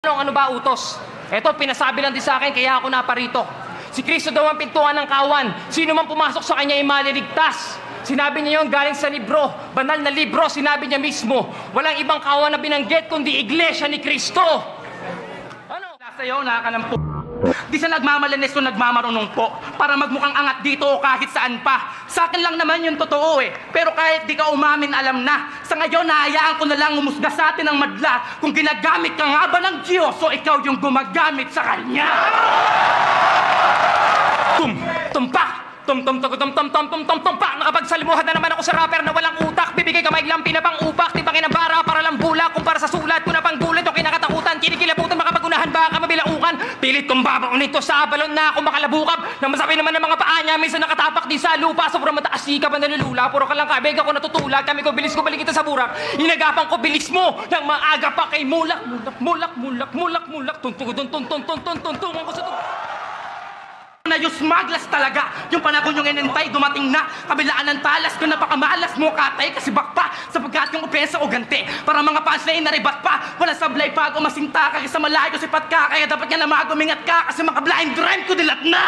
Ano ba utos? Eto, pinasabi lang din sa akin, kaya ako naparito. Si Kristo daw ang pintuan ng kawan. Sino man pumasok sa kanya ay maliligtas. Sinabi niya yon galing sa libro, banal na libro, sinabi niya mismo. Walang ibang kawan na binanggit kundi iglesia ni Kristo. Ano? Sa'yo, nakakalampo. Di sa nagmamalanes o nagmamarunong po para magmukhang angat dito o kahit saan pa. Sa akin lang naman yung totoo eh. Pero kahit di ka umamin, alam na. Sa ngayon, nahayaan ko na lang umusga sa atin ng madla kung ginagamit ka nga ba ng Diyos o ikaw yung gumagamit sa Kanya. Tumpak! Tumpak! Nakapagsalimuhan na naman ako sa rapper na walang utak. Bibigay kamay lang pinapang upak. Tibangin ang bara para lang bulak. Kung para sa sulat ko na pang gulat o kinakatakutan. Kinikilabutan makapagunahan baka mabilaukan. Pilit kong babaunin to sa balon na ako makalabukap. Nang masabi naman ng mga paa niya, minsan nakatapak din sa lupa. Sobrang mataas ka ba nalulula? Puro ka lang kabeg ako natutulak. Kami ko bilis ko balik kita sa burak. Inagapan ko bilis mo. Nang maaga pa kay mulak. Tuntungan ko sa na yung smugglers talaga. Yung panahon yung inintay, dumating na. Kabilaan ng talas, kung napakamalas mo katay, kasi bakpa, sapagkat yung opensa o ganti. Para mga fans na inaribat pa, wala sablay pa, umasinta ka, kasi malayo sipat ka, kaya dapat nga na magumingat ka, kasi mga blind rhyme ko dilat na!